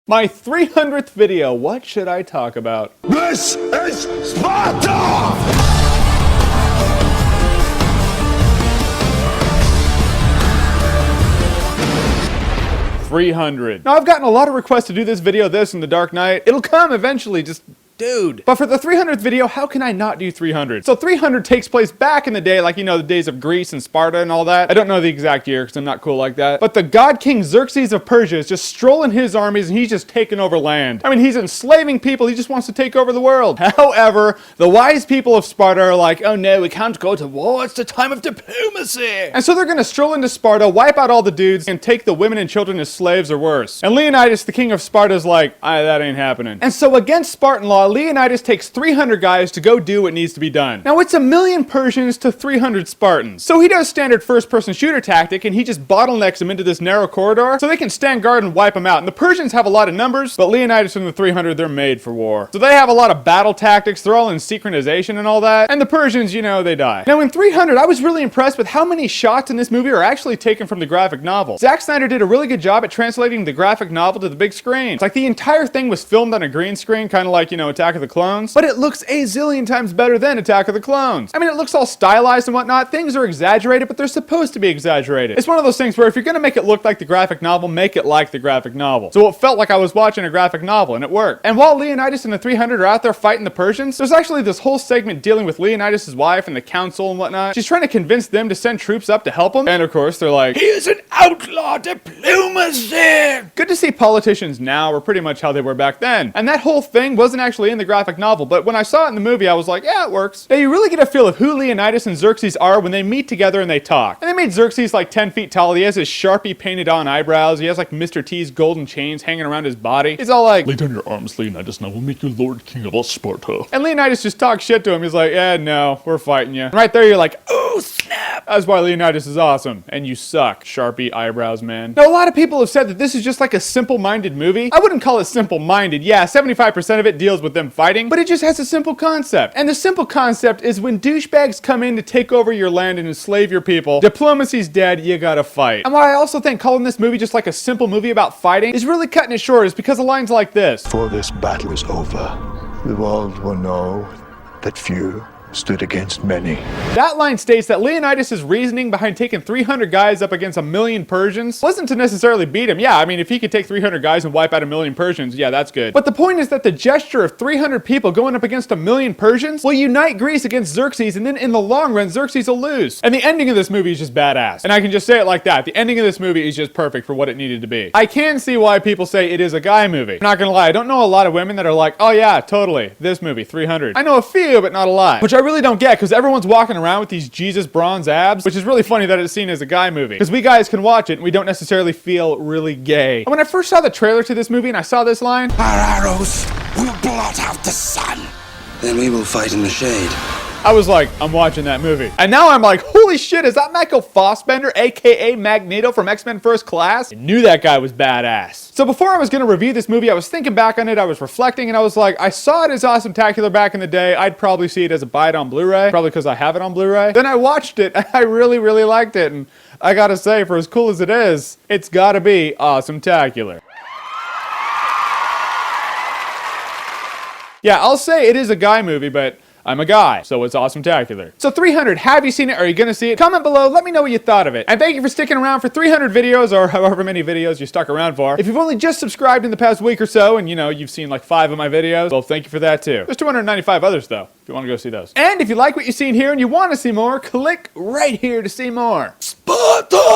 My 300th video, what should I talk about? This is Sparta! 300. Now, I've gotten a lot of requests to do this video, this and The Dark Knight. It'll come eventually, just dude. But for the 300th video, how can I not do 300? So 300 takes place back in the day, like, you know, the days of Greece and Sparta and all that. I don't know the exact year because I'm not cool like that. But the god king Xerxes of Persia is just strolling his armies and he's just taking over land. I mean, he's enslaving people. He just wants to take over the world. However, the wise people of Sparta are like, oh no, we can't go to war. It's the time of diplomacy. And so they're going to stroll into Sparta, wipe out all the dudes, and take the women and children as slaves or worse. And Leonidas, the king of Sparta, is like, that ain't happening. And so against Spartan law, Leonidas takes 300 guys to go do what needs to be done. Now, it's 1,000,000 Persians to 300 Spartans. So he does standard first-person shooter tactic, and he just bottlenecks them into this narrow corridor so they can stand guard and wipe them out. And the Persians have a lot of numbers, but Leonidas and the 300, they're made for war. So they have a lot of battle tactics. They're all in synchronization and all that. And the Persians, you know, they die. Now, in 300, I was really impressed with how many shots in this movie are actually taken from the graphic novel. Zack Snyder did a really good job at translating the graphic novel to the big screen. It's like the entire thing was filmed on a green screen, kind of like, you know, Attack of the Clones. But it looks a zillion times better than Attack of the Clones. I mean, it looks all stylized and whatnot. Things are exaggerated, but they're supposed to be exaggerated. It's one of those things where if you're gonna make it look like the graphic novel, make it like the graphic novel. So it felt like I was watching a graphic novel, and it worked. And while Leonidas and the 300 are out there fighting the Persians, there's actually this whole segment dealing with Leonidas' wife and the council and whatnot. She's trying to convince them to send troops up to help him. And of course, they're like, he is an outlaw diplomacy! Good to see politicians now are pretty much how they were back then. And that whole thing wasn't actually in the graphic novel, but when I saw it in the movie, I was like, yeah, it works. Now, you really get a feel of who Leonidas and Xerxes are when they meet together and they talk. And they made Xerxes like 10 feet tall. He has his Sharpie painted on eyebrows. He has like Mr. T's golden chains hanging around his body. He's all like, lay down your arms, Leonidas, and I will make you Lord King of all Sparta. And Leonidas just talks shit to him. He's like, yeah, no, we're fighting you. And right there, you're like, oh, snap. That's why Leonidas is awesome. And you suck, Sharpie eyebrows, man. Now, a lot of people have said that this is just like a simple-minded movie. I wouldn't call it simple-minded. Yeah, 75% of it deals with them fighting, but it just has a simple concept. And the simple concept is when douchebags come in to take over your land and enslave your people, diplomacy's dead, you gotta fight. And why I also think calling this movie just like a simple movie about fighting is really cutting it short is because of lines like this. Before this battle is over, the world will know that few stood against many. That line states that Leonidas' reasoning behind taking 300 guys up against 1,000,000 Persians wasn't to necessarily beat him. Yeah, I mean, if he could take 300 guys and wipe out 1,000,000 Persians, yeah, that's good. But the point is that the gesture of 300 people going up against 1,000,000 Persians will unite Greece against Xerxes, and then in the long run, Xerxes will lose. And the ending of this movie is just badass. And I can just say it like that. The ending of this movie is just perfect for what it needed to be. I can see why people say it is a guy movie. I'm not gonna lie, I don't know a lot of women that are like, oh yeah, totally, this movie, 300. I know a few, but not a lot. Which I really don't get, because everyone's walking around with these Jesus bronze abs, which is really funny that it's seen as a guy movie. Because we guys can watch it and we don't necessarily feel really gay. And when I first saw the trailer to this movie and I saw this line, our arrows will blot out the sun. Then we will fight in the shade. I was like, I'm watching that movie. And now I'm like, holy shit, is that Michael Fassbender, aka Magneto from X-Men First Class? I knew that guy was badass. So before I was gonna review this movie, I was thinking back on it, I was reflecting, and I was like, I saw it as Awesometacular back in the day. I'd probably see it as a buy it on Blu-ray, probably because I have it on Blu-ray. Then I watched it, and I really, really liked it. And I gotta say, for as cool as it is, it's gotta be Awesometacular. Yeah, I'll say it is a guy movie, but I'm a guy, so it's Awesometacular. So 300, have you seen it? Are you gonna see it? Comment below, let me know what you thought of it. And thank you for sticking around for 300 videos, or however many videos you stuck around for. If you've only just subscribed in the past week or so, and you know, you've seen like 5 of my videos, well, thank you for that too. There's 295 others though, if you wanna go see those. And if you like what you've seen here and you wanna see more, click right here to see more. Sparta!